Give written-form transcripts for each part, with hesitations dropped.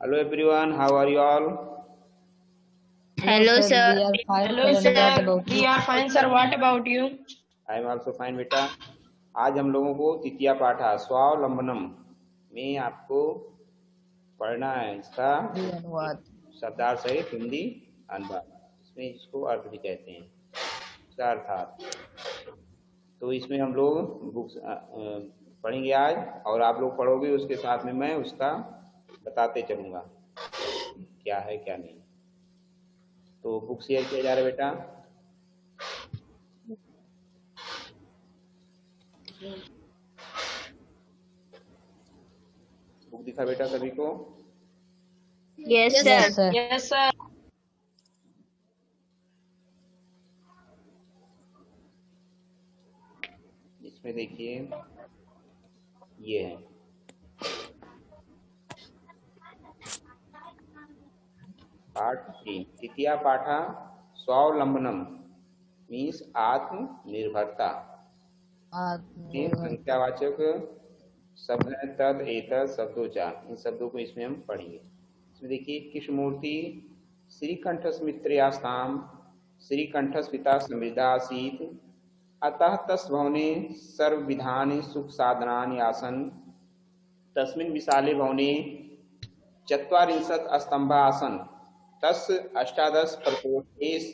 Hello everyone, how are you all? Hello, sir. We are fine. Hello, What sir. about We you? are fine, sir. What about you? I am also fine बेटा। आज हम लोगों को तृतीया पाठा स्वावलंबनम में आपको पढ़ना है इसका अनुवाद। शब्दार्थ सहित हिंदी अनुवाद। इसमें इसको अर्थ भी कहते हैं, इसका अर्थात। तो इसमें हम लोग बुक्स पढ़ेंगे आज, और आप लोग पढ़ोगे, उसके साथ में मैं उसका बताते चलूँगा क्या है क्या नहीं। तो बुक शेयर किया जा रहा है बेटा। बुक दिखा बेटा सभी को। Yes, sir. Yes, sir. इसमें देखिए ये है पाठ 3 तृतीया पाठा स्वावलंबनम मीन्स आत्मनिर्भरता। संख्यावाचक शब्द है तद एतद शब्दोचा, इन शब्दों को इसमें हम पढ़ेंगे। इसमें देखिए कृष्णमूर्ति श्रीकंठस्मित्रयास्ताम श्रीकंठस्मिता समृद्धा आसीत् अतः तस् भवने सर्वविधानि सुख साधनानि आसन् तस्मिन् विशाले भवने ४० स्तंभा आसन् तस् 18 प्रकोष्ठेषु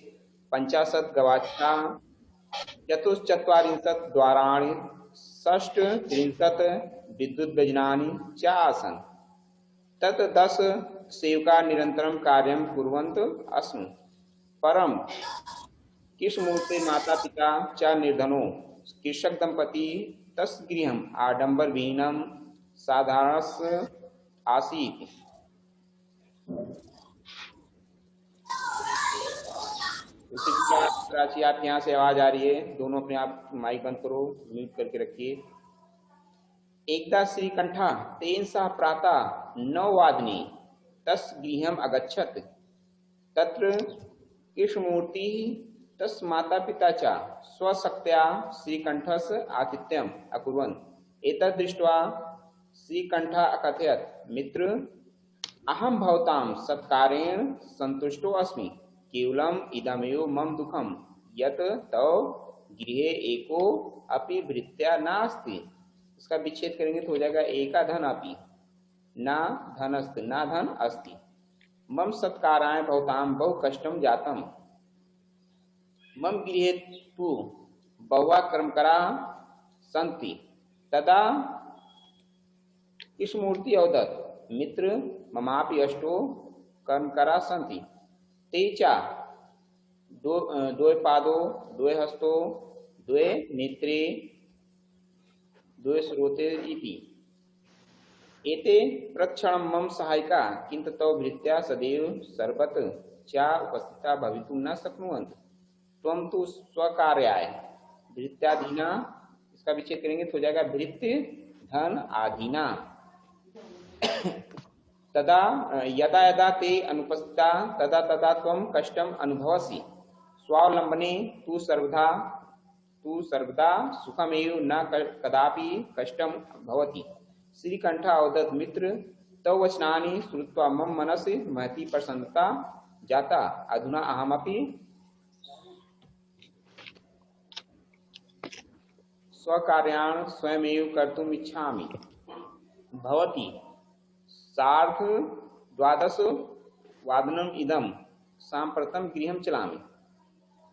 50 गवाक्षा ४४ द्वाराणि ६३ विद्युत व्यजनानि च आसन् तत् 10 सेवका निरन्तरं कार्यं कुर्वन्तः आसन् परं कृष्णमूर्ते माता पिता च निर्धनो कृषक दंपति तस् गृहम् आडंबरविहीनं साधारणस्य आसीत्। प्राची आप यहाँ से आवाज आ रही है, दोनों अपने आप माइक बंद करो, म्यूट करके रखिए। एकदा श्रीकंठः तेन सह प्रातः 9 वादने तस् गृहम् अगच्छत् तत्र कृष्णमूर्तिः तस् माता पिता च स्वशक्त्या श्रीकंठस्य आतिथ्यम् अकुर्वन् एतत् दृष्ट्वा श्रीकंठः अकथयत् मित्र अहं भवतां सत्कारेण सन्तुष्टो अस्मि केवलम् इदमेव मम दुःखं यत् तव गृहे एको अपि भृत्या नास्ति। इसका विच्छेद करेंगे तो हो जाएगा एका धन अपि ना धनस्ति ना धन अस्ति। मम सत्काराय भवतां बहु कष्टं जातम् मम गृहे तु बहुवा कर्मकराः सन्ति। तदा कृष्णमूर्ति अवदत् मित्र ममापि अष्टो कर्मकराः सन्ति ते च द्वे पादो द्वे हस्तो द्वे नेत्रे द्वे श्रोते इति एते प्रक्षणं मम सहायिका किन्तु तव भृत्या सदैव सर्वत्र च उपस्थिता भवितुं न शक्नुवन्ति त्वं तु स्वकार्याय भृत्याधीना। इसका विच्छेद करेंगे तो हो जाएगा भृत्य धन आधीना। तदा यदा यदा ते अनुपस्थिता तदा तदा त्वं कष्टम् अनुभवसि स्वावलंबने तु सर्वदा सुखमेव न कदापि कष्टं भवति। श्रीकंठः अवदत् मित्र तव वचनानि श्रुत्वा मम मनसि महती प्रसन्नता जाता अधुना अहमपि स्वकार्यान् स्वयमेव कर्तुम् इच्छामि भवति सार्ध 12 वादनम इदम सांप्रतम गृहम चलामि।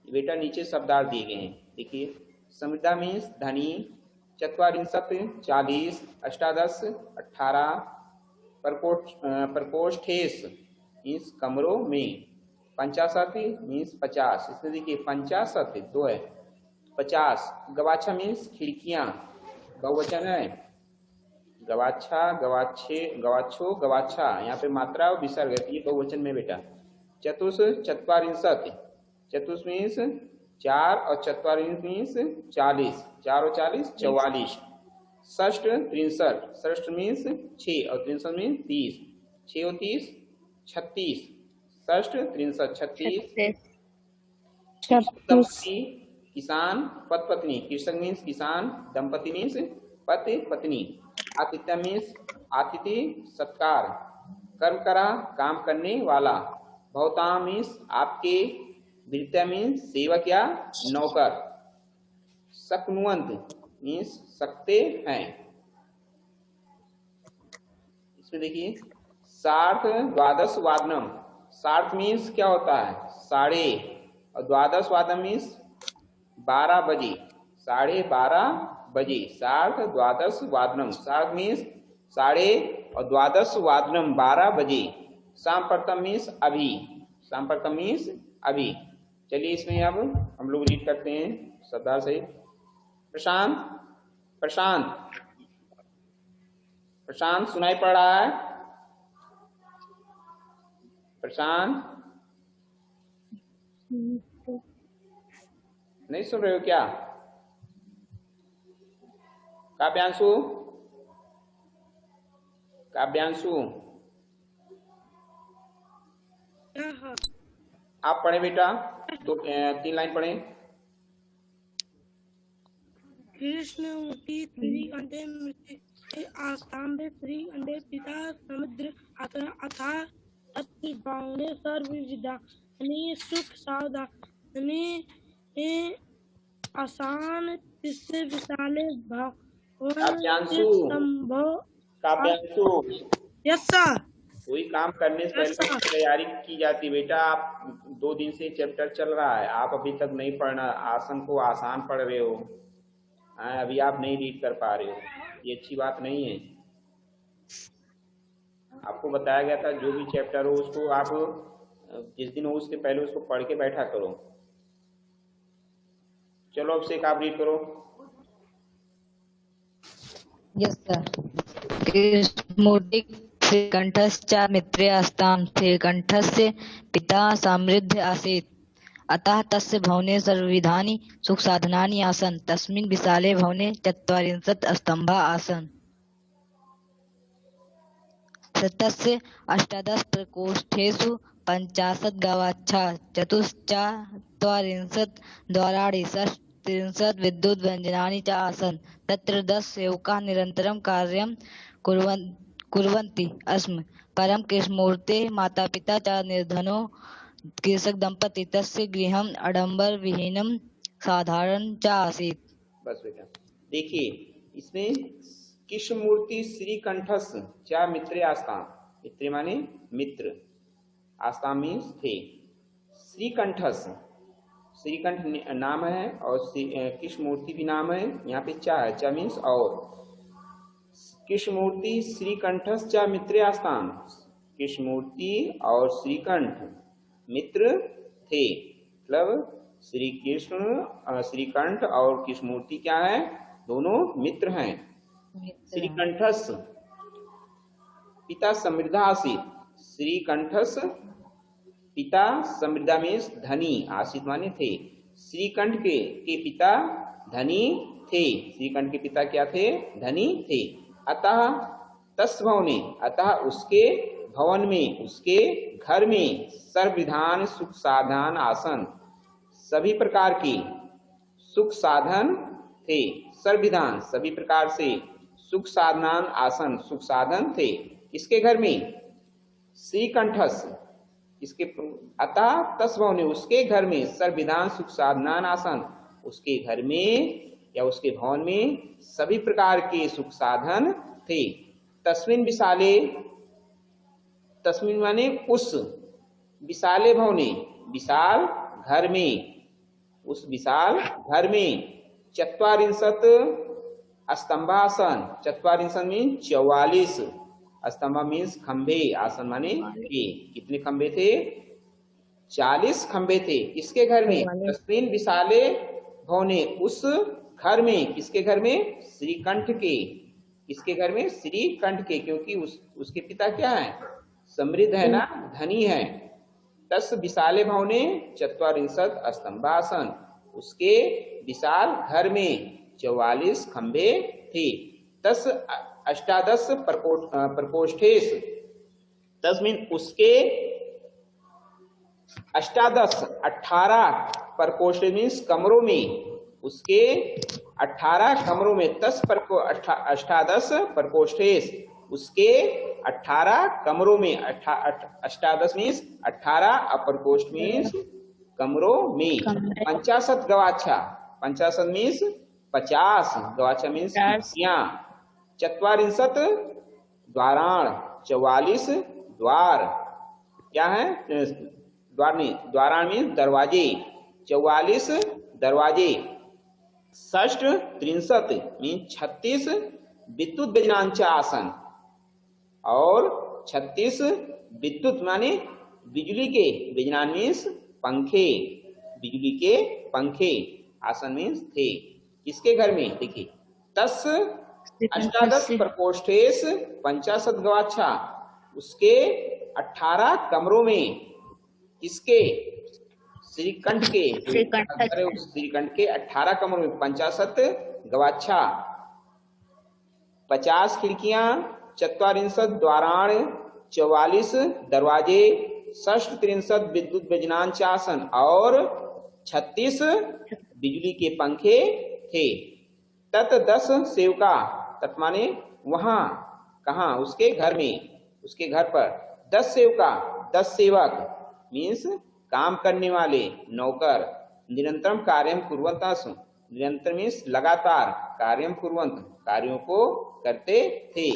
बेटा नीचे शब्दार्थ दिए गए हैं, देखिए। समृद्धा मीन्स धनी, ४० 40 अष्टादश 18 प्रकोष्ठेश मीन्स कमरों में 50 मीन्स 50। इसमें देखिए 50 2 है 50। गवाक्षा मीन्स खिड़कियां, बहुवचन है गवाच्छा गवाच्छे गवाच्छो गवाच्छा, यहाँ पे मात्रा और विसर्ग है, ये बहुवचन में बेटा। चतुष ४० चतुष मीन्स 4 और ४० मीन्स 40 4 और 40 44। षष्ठ 63 षष्ठ मीन्स 6 और 63 मीन्स 30 6 और 30 36। षष्ठ 63 36। किसान पति पत्नी, कृषक मीन्स किसान, दंपति मीन्स पति पत्नी, आतिथ्य मीन्स आतिथ्य सत्कार, कर्म करा, काम करने वाला। भवता मीन्स आपके, भृत्य मीन्स सेवक या नौकर। शक्नुवंत मीन्स सकते हैं। इसमें देखिए सार्ध द्वादश वादनम। सार्ध मीन्स क्या होता है? साढ़े, और द्वादश वादन मीन्स 12 बजे, 12:30 बजे। सार्ध द्वादश वादनम, सार्ध मीन्स साढ़े और द्वादश वादनम 12 बजे। सांप्रतम मीन्स अभी, सांप्रतम मीन्स अभी। चलिए इसमें अब हम लोग रीड करते हैं श्रद्धा से। प्रशांत, प्रशांत, प्रशांत सुनाई पड़ रहा है? प्रशांत नहीं सुन रहे हो क्या? काव्यांशु, काव्यांशु आप पढ़े बेटा, 3 लाइन पढ़े। कृष्ण श्री अंडे आसाम श्री अंडे पिता समुद्र अथा अति भावने सर्व विधानी सुख सावधानी आसान तिस्से विशाले काव्यांशु, संभव। काव्यांशु यस सर। कोई काम करने से पहले तैयारी की जाती बेटा। आप 2 दिन से चैप्टर चल रहा है, आप अभी तक नहीं पढ़ना, आसन को आसान पढ़ रहे हो, अभी आप नहीं रीड कर पा रहे हो, ये अच्छी बात नहीं है। आपको बताया गया था जो भी चैप्टर हो उसको आप जिस दिन हो उसके पहले उसको पढ़ के बैठा करो। चलो अब से आप रीड करो। Yes sir. मूर्ति श्रीकंठश्च मित्रे अस्तां, श्रीकंठस्य पिता समृद्ध आसीत्, अतः तस्य भवने सर्वविधानि सुखसाधनानि आसन्। तस्मिन् विशाले भवने 40 स्तम्भाः आसन्। तस्य 18 प्रकोष्ठेषु 50 गवाक्षाः, 44 द्वाराणि, 30 विद्युद्व्यञ्जनानि च आसन्। तत्र 10 सेवकाः निरन्तरं कार्यं कुर्वन्ति स्म। परं कृष्णमूर्तेः मातापिता च निर्धनो कृषकदम्पती, तस्य गृहम् आडम्बरविहीनं साधारणं च आसीत्। बस बेटा देखिए इसमें कृष्णमूर्ति श्रीकंठस चा मित्रे आस्ताम, मित्र माने मित्र, आस्ताम मीन्स थे। श्रीकंठस, श्रीकंठ नाम है और कृष्णमूर्ति भी नाम है। यहाँ पे चा है, चा मीन्स और। कृष्णमूर्ति श्रीकंठस चा मित्रे आस्ताम, कृष्णमूर्ति और श्रीकंठ मित्र थे। मतलब श्री कृष्ण, श्रीकंठ और कृष्णमूर्ति क्या है? दोनों मित्र हैं। श्रीकंठस पिता समृद्ध आसीत, श्रीकंठस पिता समृद्धा मीन्स धनी, आसीत माने थे। श्रीकंठ के पिता धनी थे, श्रीकंठ के पिता क्या थे? धनी थे। अतः तस् भवने, अतः उसके भवन में, उसके घर में सर्वविधान सुख साधन आसन, सभी प्रकार के सुख साधन थे। सर्वविधान सभी प्रकार से, सुख साधनान आसन सुख साधन थे। किसके घर में? श्रीकंठस, इसके अतः तस् भवने उसके घर में सर्वविधान सुख साधनान आसन, उसके घर में या उसके भवन में सभी प्रकार के सुख साधन थे। तस्मिन विशाले, तस्मिन माने उस, विशाले भवने विशाल घर में, उस विशाल घर में 44 स्तंभासन, 44 मीन 44, स्तंभ मीन्स खंभे, आसन माने ये। कितने खंभे थे? 40 खंभे थे। किसके घर में? तस्मिन विशाले भवने उस घर में, किसके घर में? श्रीकंठ के। किसके घर में? श्रीकंठ के, क्योंकि उसके पिता क्या है? समृद्ध है ना, धनी है। तस विशाले भवने 44 स्तंभासन, उसके विशाल घर में 44 खंभे थे। तस 18 प्रकोष्ठेश, तस्मिन उसके 18 प्रकोष्ठ मीन्स कमरों में, उसके 18 कमरों में 18 प्रकोष्ठेश उसके 18 कमरों में, अष्टादश मीन्स 18, अपर कोष्ठ मीन्स कमरों में, 50 गवाक्षा, 50 मीन्स 50, गवाक्षा मीन्स खिड़कियां, 44 द्वाराण, 44 द्वार, क्या है द्वार नहीं, द्वाराण मीन्स दरवाजे, 44 दरवाजे, षष्ठ 63 मीन्स 36 विद्युत व्यजनांच आसन, और 36 विद्युत माने बिजली के, व्यजनान मीन्स पंखे, बिजली के पंखे, आसन मीन्स थे। किसके घर में? देखिए, 10 अष्टादश प्रकोष्ठेश 50 गवाक्षा, उसके 18 कमरों में, किसके? श्रीकंठ के, श्रीकंठ के 18 कमरों में 50 गवाक्षा, 50 खिड़कियां, 44 द्वाराण, 44 दरवाजे, षष्ठ 63 विद्युत व्यजनांच आसन, और 36 बिजली के पंखे थे। तत् 10 सेवका, तत् माने वहां, कहा? उसके घर में, उसके घर पर 10 सेवका, 10 सेवक मीन्स काम करने वाले, नौकर, निरंतरम कार्यम कुर्वन्तः आसु, निरंतर मीन्स लगातार, कार्यम कुर्वन्त, कार्यों को करते थे।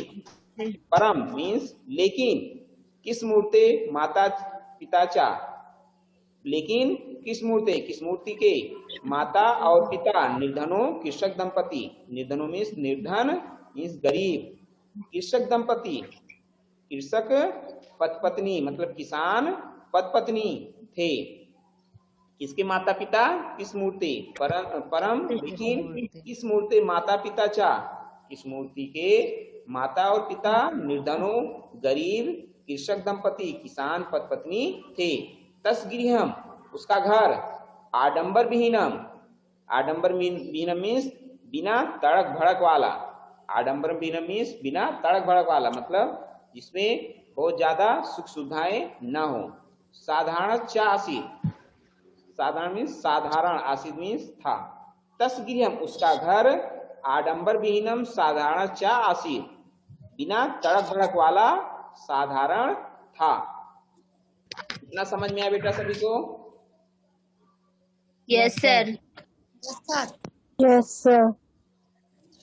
परम मीन्स लेकिन, किस मूर्ते? माता पिता चा, लेकिन किस मूर्ते? किस मूर्ति के? माता और पिता, निर्धनों कृषक दंपति, निर्धनों मीन्स निर्धन मीन्स गरीब, कृषक दंपति, कृषक पत्नी मतलब किसान पत्नी थे। किसके माता पिता? किस मूर्ति? परम लेकिन किस मूर्ति? माता पिता चा, किस मूर्ति के माता और पिता निर्धनों गरीब कृषक दंपति किसान पत्नी थे। तस गृहम, उसका घर, आडंबर विहीनम, आडंबर विहीनम मीन्स बिना तड़क भड़क वाला, आडंबर विहीनम मीन्स बिना तड़क भड़क वाला, मतलब जिसमें बहुत ज्यादा सुख सुविधाएं न हो। साधारण चा आसित, साधारण मीन्स साधारण, आसित मीन्स था। तस गृहम, उसका घर, आडंबर विहीनम साधारण चा आसित, बिना तड़क भड़क वाला साधारण था। इतना समझ में आया बेटा सभी को? Yes, sir. Yes sir.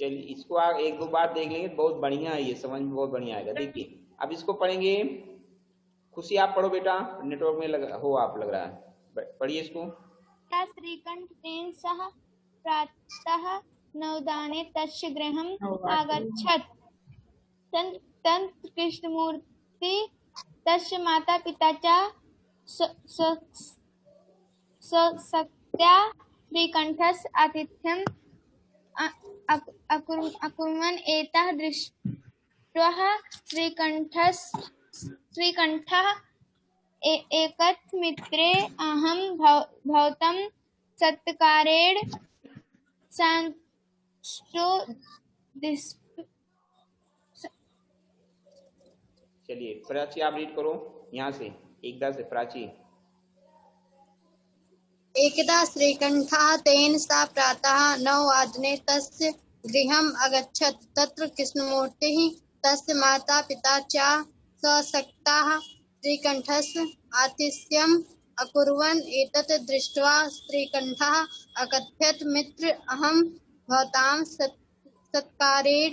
चलिए इसको एक दो बार देख लेंगे, बहुत बढ़िया है, ये समझ में बहुत बढ़िया आएगा। देखिए अब इसको पढ़ेंगे। खुशी आप पढ़ो बेटा, नेटवर्क में हो आप, लग रहा है, पढ़िए इसको। श्रीकंठेन सह प्रातः नवदाने तस्य गृहम् आगच्छत्। तत्र कृष्णमूर्ति तस्य माता पिता च ससक्त्या श्रीकंठस्य आतिथ्यम् अकुर्वन्। एतः दृष्ट्वा श्रीकंठः एकथ मित्रे अहं भवतं सत्कारेण संतुष्टो। चलिए प्राची आप रीड करो यहाँ से, एकदा से प्राची। एकदा श्रीकंठः तेन सह प्रातः 9 तस्य गृहम् अगच्छत्। तत्र कृष्णमूर्तिः तस्य माता पिता च ससक्ताः श्रीकंठस्य आतिथ्यम् अकुर्वन्। एतत् दृष्ट्वा श्रीकंठः अकथयत्, मित्र अहं भवतां सत्कारेण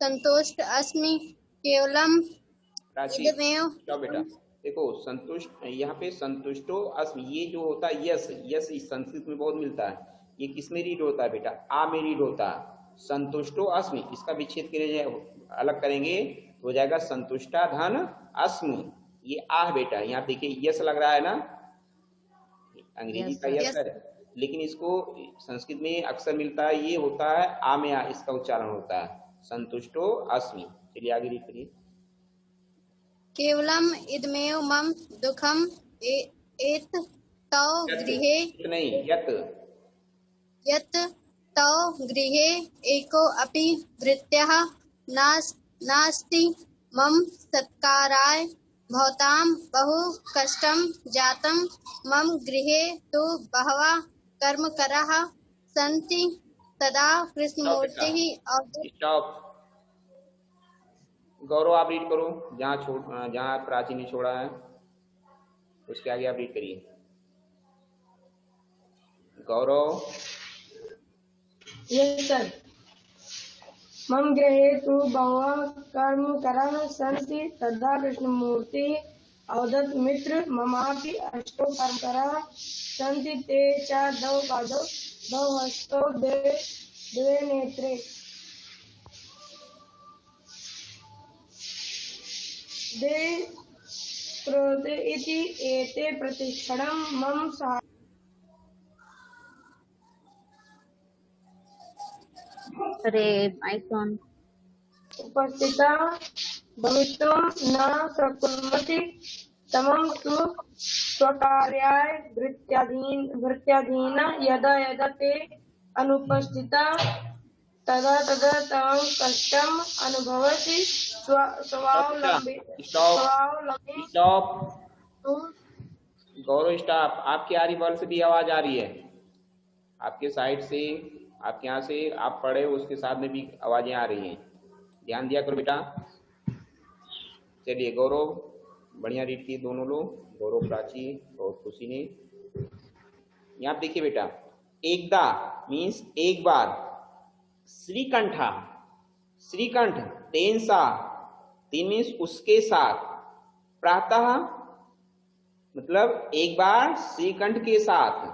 सन्तुष्ट अस्मि। केवलम् इदमेव। बेटा देखो संतुष्ट, यहाँ पे संतुष्टो अस्मि, ये जो होता है यस, यस इस संस्कृत में बहुत मिलता है। ये किस में रीड होता है बेटा? आ में रीड होता है। संतुष्टो अस्मि, इसका विच्छेद करेंगे, अलग करेंगे तो हो जाएगा संतुष्टा धन अस्मि। ये आह बेटा, यहाँ देखिए यस लग रहा है ना, अंग्रेजी का यस है, लेकिन इसको संस्कृत में अक्सर मिलता है, ये होता है आ में आ, इसका उच्चारण होता है संतुष्टो अस्मि। चलिए आगे रीड करिए। केवलम् इदमेव मम दुःखम् एत तौ गृहे नहीं यत् तौ गृहे एको अपि भृत्यः नास्ति। मम सत्काराय भवतां बहु कष्टं जातं। मम गृहे तु बहवः कर्मकराः सन्ति। तदा कृष्णमूर्तिः स्टॉप, गौरव आप रीड करो, जहाँ प्राची ने छोड़ा है उसके आगे आप रीड करिए। गौरव। Yes, sir. मम गृहे तु बहवः कर्मकराः सन्ति तदा कृष्णमूर्तिः अवदत् मित्र ममापि अष्टौ कर्मकराः सन्ति ते च द्वौ पादौ द्वौ हस्तौ द्वे नेत्रे द्वे क्रोधे इति एते प्रतिक्षणं मम सहायः अरे माइक ऑन। उपस्थिता भवितुं न शक्नुवन्ति तमं तु स्वकार्याय भृत्याधीना यदा यदा ते अनुपस्थिता तदा तदा तं कष्टम् अनुभवति स्वावलंबी। स्टॉप। गौरव स्टॉप। आपकी आरी बल से भी आवाज आ रही है, आपके साइड से, आपके यहाँ से आप पढ़े उसके साथ में भी आवाजें आ रही हैं, ध्यान दिया करो बेटा। चलिए गौरव बढ़िया रीड किए दोनों लोग, गौरव, प्राची और खुशी ने। यहाँ देखिए बेटा, एकदा मीन्स एक बार, श्रीकंठा, श्रीकंठ, तेन सा, तीन मीन्स उसके साथ, प्रातः मतलब एक बार श्रीकंठ के साथ,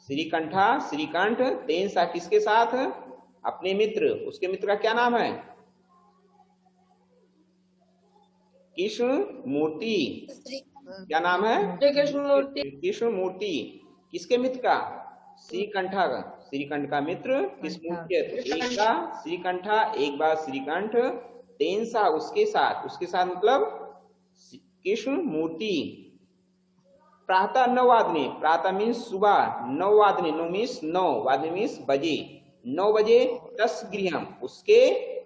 श्रीकंठा, श्रीकंठ, तेन सा किसके साथ? अपने मित्र, उसके मित्र का क्या नाम है? कृष्ण मूर्ति। क्या नाम है? कृष्ण मूर्ति। कृष्ण मूर्ति किसके मित्र का? श्रीकंठा का। श्रीकंठ का मित्र कृष्ण मूर्ति। एक का श्रीकंठा, एक बार श्रीकंठ, तेन सा उसके साथ, उसके साथ मतलब कृष्ण मूर्ति। प्रातः 9 वादने, प्रातः मीन्स सुबह, 9 वादने, 9 मीन्स 9, वादने मीन्स बजे, 9 बजे, 10 गृहम उसके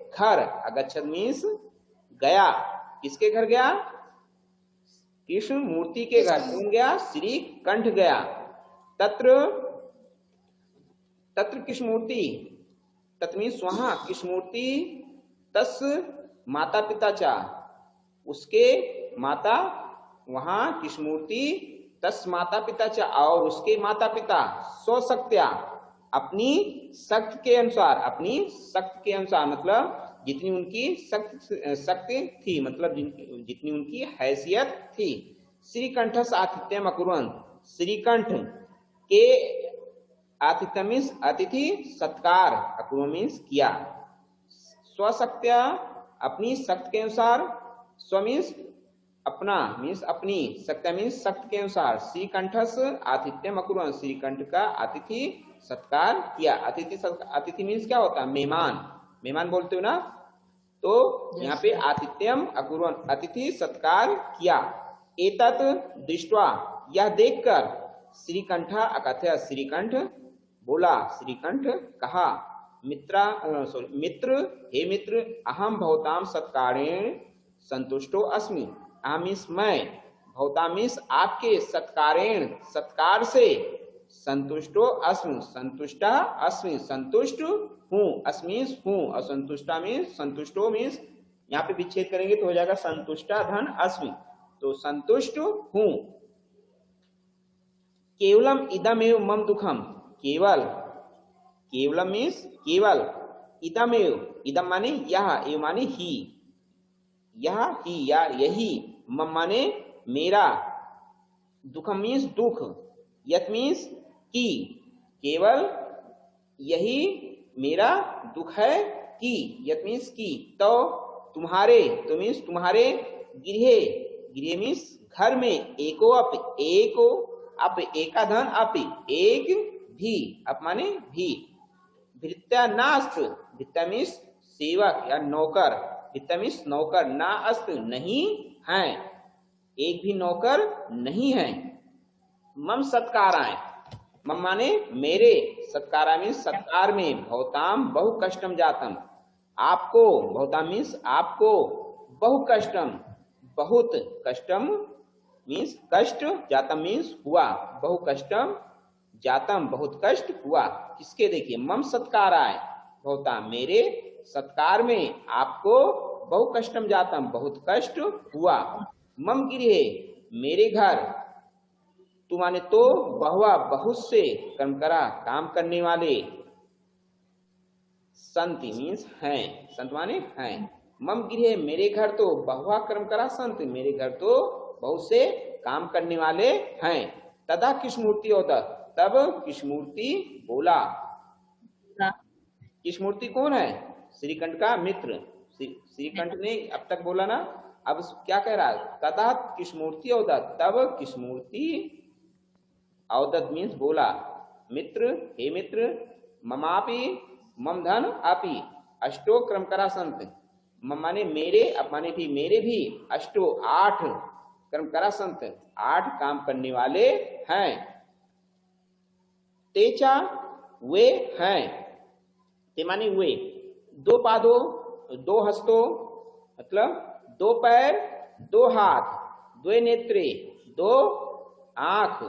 घर, अगच्छत मीन्स गया, किसके घर गया? कृष्ण मूर्ति के घर। कौन गया? श्री कंठ गया। तत्र, तत्र कृष्ण मूर्ति, तत्र मीन्स वहां, कृष्ण मूर्ति, तस् माता पिता चा, उसके माता, वहां कृष्ण मूर्ति, तस् माता पिता चा, और उसके माता पिता, स्वशक्त्या, अपनी शक्ति के अनुसार, अपनी शक्ति के अनुसार मतलब जितनी उनकी शक्ति थी, मतलब जितनी उनकी हैसियत थी। श्रीकंठस आतिथ्यम अकुर्वन्, श्रीकंठ के आतिथ्य मीन्स अतिथि सत्कार, अकुर्वन् मीन्स किया, स्वशक्त्या अपनी शक्ति के अनुसार, स्व मीन्स अपना, मीन्स अपनी, शक्ति मीन्स शक्ति के अनुसार, श्रीकंठस आतिथ्यम अकुर्वन्, श्रीकंठ का अतिथि सत्कार किया। अतिथि मीन्स क्या होता है? मेहमान, मेहमान बोलते हो ना, तो यहाँ पे आतिथ्यम अकुर्वन्, अतिथि सत्कार किया। एतत् दृष्ट्वा, यह देखकर, श्रीकंठा अकथय, श्रीकंठ बोला, श्रीकंठ कहा, मित्र, हे मित्र, अहम भवताम सत्कारेण संतुष्टो अस्मि, अहम मीन्स मैं, भवताम मीन्स आपके, सत्कारेण सत्कार से, संतुष्टो अस्मि संतुष्टा अस्मि संतुष्ट हूँ, अस्मि हूँ, असंतुष्टा मीन्स, संतुष्टो मीन्स यहाँ पे विच्छेद करेंगे तो हो जाएगा संतुष्टा धन अस्मि, तो संतुष्ट हूँ। केवलम इदमेव मम दुखम, केवल, केवलम मीन्स केवल, इदमेव, इदम माने यह, एव माने ही, यह ही या यही, मम माने मेरा, दुखम मीन्स दुख, यत मीन्स की, केवल यही मेरा दुख है, की, यत मीन्स की, तो तुम्हारे, तो मीन्स तुम्हारे, गृहे, गृह मीन्स घर में, एको अप, एको अप, एका धन अप, एक भी, अप माने भी, भृत्या नास्त, भृत्या मीन्स सेवक या नौकर, भृत्या मीन्स नौकर, ना अस्त नहीं है, एक भी नौकर नहीं है। मम सत्काराय, मम माने मेरे, सत्कारा मीन्स सत्कार में, भवताम बहु कष्टम जातम, आपको, भवताम मीन्स आपको, बहु कष्टम, बहुत, कष्टम मीन्स कष्ट, जातम मीन्स हुआ, बहु कष्टम जातम बहुत कष्ट हुआ। किसके? देखिए, मम सत्काराय, भवताम मेरे सत्कार में आपको बहु कष्टम जातम, बहुत कष्ट हुआ। मम गृह, मेरे घर, तू माने तो, बहुआ बहुत से, कर्म करा काम करने वाले, संत मीन्स हैं, संत माने हैं। मम गृह, मेरे घर तो, बहुआ कर्म करा संत, मेरे घर तो बहुत से काम करने वाले हैं। तदा कृष्णमूर्ति होता, तब कृष्णमूर्ति बोला। कृष्णमूर्ति कौन है? श्रीकंठ का मित्र। श्रीकंठ ने अब तक बोला ना, अब क्या कह रहा है? तदा कृष्णमूर्ति अवदत्त, तब कृष्णमूर्ति अवदत्त मीन्स बोला, मित्र, हे मित्र, ममापि, मम धन आपी, अष्टो क्रम करा संत, मम माने मेरे, अब माने भी मेरे भी, अष्टो 8 कर्म करा संत, 8 काम करने वाले हैं। तेचा, वे हैं, ते माने वे, 2 पादों 2 हस्तों, मतलब 2 पैर 2 हाथ, 2 नेत्रे 2 आंख,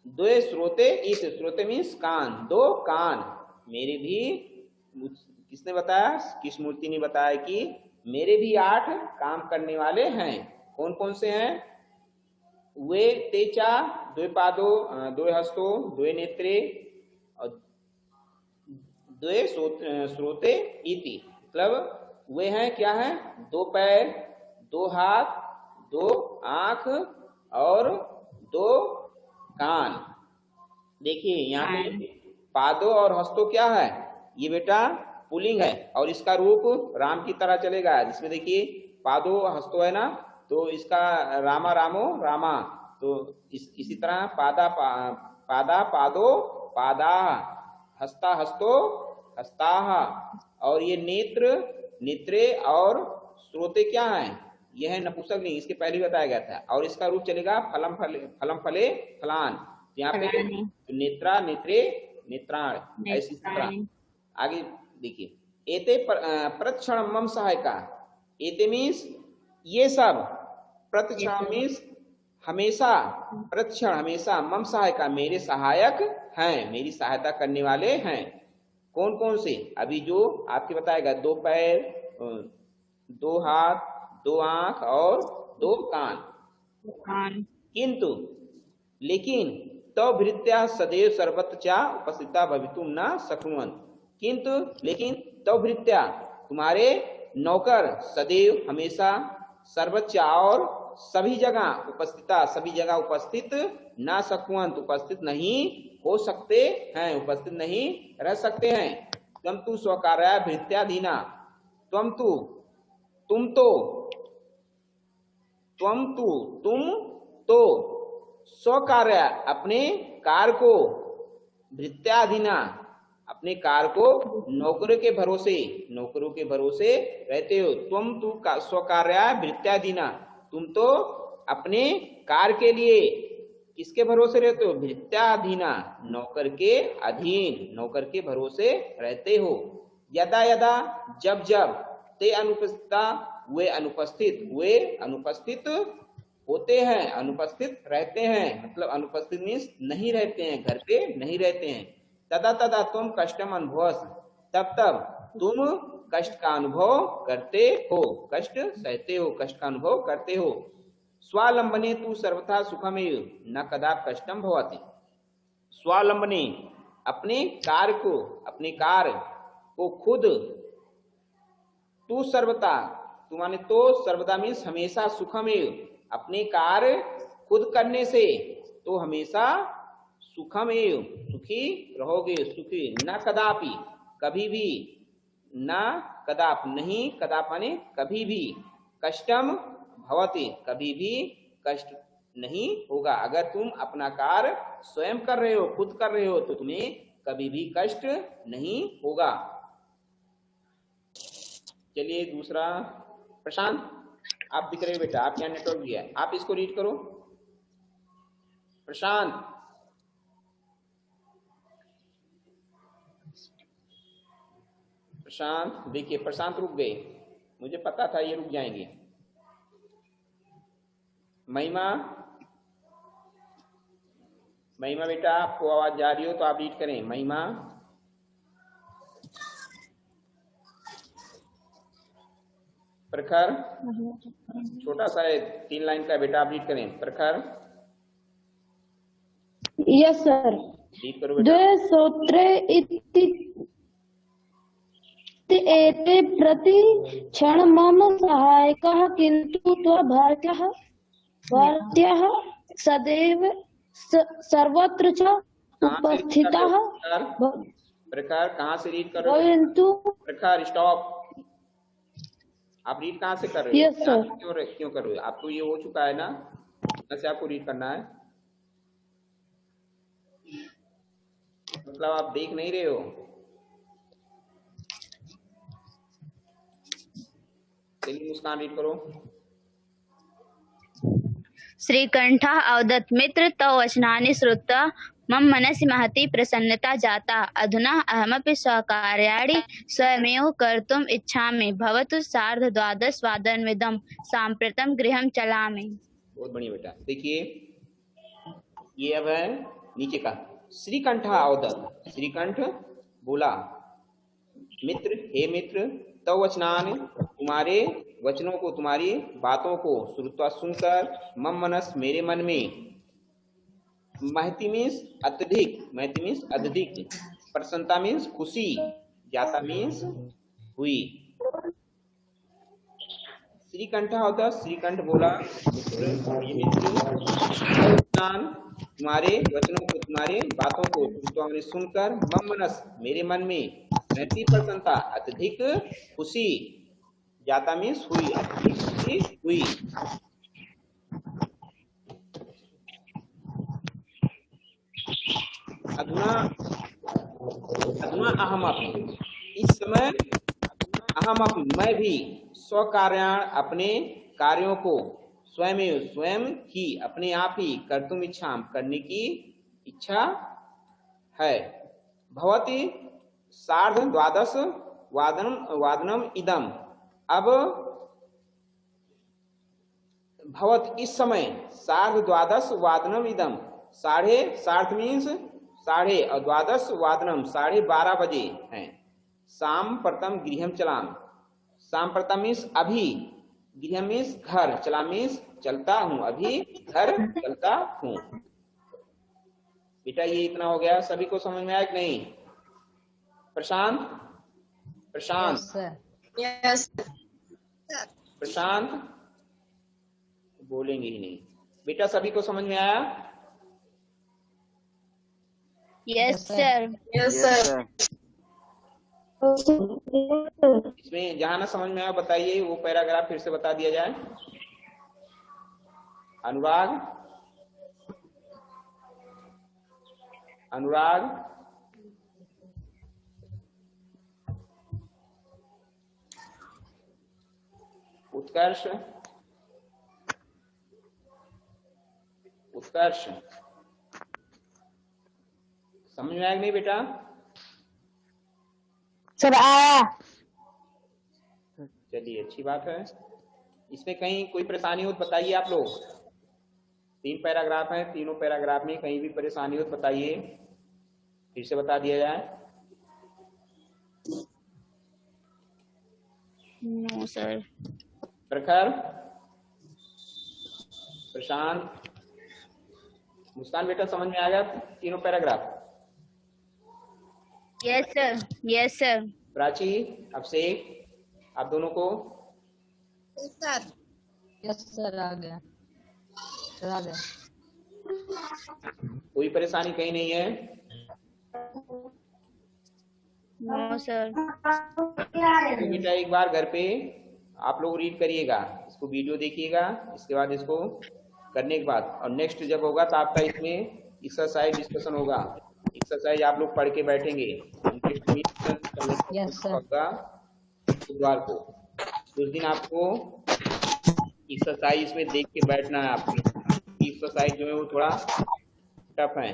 2 श्रोते, इस श्रोते मीन्स कान, 2 कान, मेरे भी, किसने बताया? कृष्णमूर्ति ने बताया कि मेरे भी 8 काम करने वाले हैं। कौन कौन से हैं? वे तेचा, 2 पादों 2 हस्तों 2 नेत्रे और 2 श्रोते इति, मतलब वे हैं क्या है? 2 पैर 2 हाथ 2 आंख और 2 कान। देखिए यहाँ पे पादों और हस्तों क्या है? ये बेटा पुल्लिंग है और इसका रूप राम की तरह चलेगा। जिसमें देखिए पादों हस्तों है ना, तो इसका रामा रामो रामा, तो इसी तरह पादा पादो पादा, हस्ता हस्तो हस्ता, और ये नेत्र नेत्रे और श्रोते क्या है? यह है नपुंसक लिंग, इसके पहले बताया गया था। और इसका रूप चलेगा फलम फले फलान, यहाँ पे नेत्रा नेत्रे नेत्राण, ऐसी तरह। आगे देखिए, एते प्रक्षण मम सहायका, एते मीन्स ये सब, प्रक्षण मीन्स हमेशा, प्रक्षण हमेशा, मम सहायका मेरे सहायक हैं, मेरी सहायता करने वाले हैं। कौन कौन से? अभी जो आपके बताएगा, 2 पैर 2 हाथ 2 आंख और 2 कान। किंतु लेकिन तो भृत्या सदैव सर्वत्र चा उपस्थिता भवितुम न शक्नुवन्, किंतु लेकिन तो भृत्या तुम्हारे नौकर सदैव हमेशा सर्वच्चा और सभी जगह उपस्थिता, सभी जगह उपस्थित न शक्नुवन्, उपस्थित नहीं हो सकते हैं, उपस्थित नहीं रह सकते हैं। त्वं तु स्वकार्या भृत्याधीना, त्वं तु तुम तो स्वकार्य स्वकार्य अपने कार्य को, भृत्याधीना अपने कार्य को नौकरों के भरोसे रहते हो। तुम तु स्वकार्य भृत्याधीना, तुम तो अपने कार्य के लिए किसके भरोसे रहते हो? भृत्याधीना, नौकर के अधीन, नौकर के भरोसे रहते हो। यदा यदा, जब जब, ते अनुपस्थिता, वे अनुपस्थित होते हैं, अनुपस्थित रहते हैं, मतलब अनुपस्थित मीन्स नहीं रहते हैं, घर पे नहीं रहते हैं। तदा तदा तुम कष्टम अनुभवस, तब तब तुम कष्ट का अनुभव करते हो, कष्ट सहते हो, कष्ट का अनुभव करते हो। स्वालंबने तू सर्वथा सुखमेव न कदाप कष्टम भवति, स्वालंबने अपने कार्य को खुद, तू सर्वथा, तू माने तो, सर्वदा मीन्स हमेशा, सुखमेव अपने कार्य खुद करने से तो हमेशा सुखमेव सुखी रहोगे, सुखी, न कदापि कभी भी, न कदाप नहीं, कदाप माने कभी भी, कष्टम भवति कभी भी कष्ट नहीं होगा। अगर तुम अपना कार्य स्वयं कर रहे हो, खुद कर रहे हो, तो तुम्हें कभी भी कष्ट नहीं होगा। चलिए दूसरा, प्रशांत आप दिख रहे हो बेटा, आप यहाँ नेटवर्क भी है, आप इसको रीड करो। प्रशांत, प्रशांत देखिए, प्रशांत रुक गए, मुझे पता था ये रुक जाएंगे। महिमा, महिमा बेटा आपको आवाज जा रही हो तो आप रीड करें। महिमा, प्रखर, छोटा सा है, 3 लाइन का बेटा, आप रीड करें। प्रखर यस सर। रीड करो बेटा। द्वे सूत्रे इति एते प्रति क्षण मम सहायकः किन्तु त्वभाग्यः वार्त्यः सदैव सर्वत्र च उपस्थितः प्रखर कहाँ से रीड कर रहे हो? भवन्तु। प्रखर स्टॉप। आप रीड कहाँ से कर रहे हो? Yes sir. क्यों कर रहे हो? आपको ये हो चुका है ना, ऐसे आपको रीड करना है, मतलब आप देख नहीं रहे हो। चलिए मुस्कान रीड करो। श्रीकंठः अवदत् मित्र तव वचनानि श्रुत्वा मम मनसि महती प्रसन्नता जाता। अधुना अहमपि स्वकार्याणि स्वयमेव कर्तुम् इच्छामि। भवतु 12:30 साम्प्रतं गृहं चलामि। बहुत बढ़िया बेटा। देखिए ये अब है नीचे का। श्रीकंठ अवदत्, श्रीकंठ बोला, मित्र हे मित्र, तव वचनानि तुम्हारे वचनों को, तुम्हारी बातों को, श्रुत्वा सुनकर, मम मनस मेरे मन में, महती मीन्स अत्यधिक, महती मीन्स अत्यधिक, प्रसन्नता मीन्स खुशी, जाता मीन्स हुई। श्रीकंठ होता, श्रीकंठ बोला, तुम्हारे वचनों को, तुम्हारे बातों को तो हमने सुनकर, मम मनस मेरे मन में, महती प्रसन्नता अत्यधिक खुशी, जाता मीन्स हुई, अत्यधिक खुशी हुई। अधुना अहमपि, इस समय, अहमपि मैं भी, स्वकार्याण अपने कार्यों को, स्वयं ही, अपने आप ही, कर्तुम इच्छाम करने की इच्छा है। भवति 12:30 वादनम इदम, अब भवत इस समय, 12:30 वादनम इदम, साढ़े मीन्स साढ़े, और 12 वादनम 12:30 बजे हैं। शाम प्रथम गृहम चलाम, शाम प्रथम मीन्स अभी, गृह मीन्स घर, चला मीन्स चलता हूँ, अभी घर चलता हूँ। बेटा ये इतना हो गया, सभी को समझ में आया कि नहीं? प्रशांत, यस प्रशांत बोलेंगे ही नहीं। बेटा सभी को समझ में आया? Yes sir. Yes sir. इसमें जहां ना समझ में आया बताइए, वो पैराग्राफ फिर से बता दिया जाए। अनुराग, उत्कर्ष, समझ में आया कि नहीं बेटा? सर आया। चलिए अच्छी बात है। इसमें कहीं कोई परेशानी हो तो बताइए आप लोग। 3 पैराग्राफ हैं, तीनों पैराग्राफ में कहीं भी परेशानी हो तो बताइए, फिर से बता दिया जाए। No sir. प्रखर, प्रशांत, मुस्कान बेटा समझ में आ गया तीनों paragraph? Yes sir. Yes sir. Prachi, Abhishek, आप दोनों को? सर। यस सर, आ गया सर, आ गया। कोई परेशानी कहीं नहीं है? No sir. तो बेटा एक बार घर पे आप लोग रीड करिएगा, इसको वीडियो देखिएगा, इसके बाद इसको करने के बाद, और नेक्स्ट जब होगा तो आपका इसमें एक्सरसाइज डिस्कशन होगा। एक्सरसाइज आप लोग पढ़ के बैठेंगे बुधवार को। उस दिन आपको एक्सरसाइज में देख के बैठना है। आपको एक्सरसाइज जो है वो थोड़ा टफ है।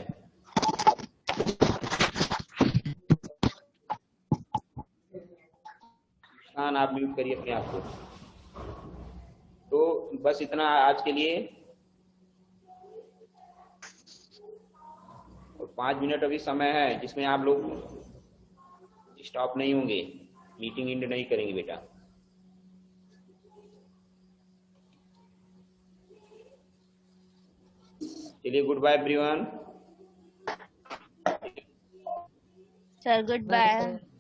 आप म्यूट करिए अपने आप को। तो बस इतना आज के लिए, और 5 मिनट अभी समय है जिसमें आप लोग स्टॉप नहीं होंगे, मीटिंग एंड नहीं करेंगे बेटा। चलिए, good bye everyone. Sir, goodbye. Sir.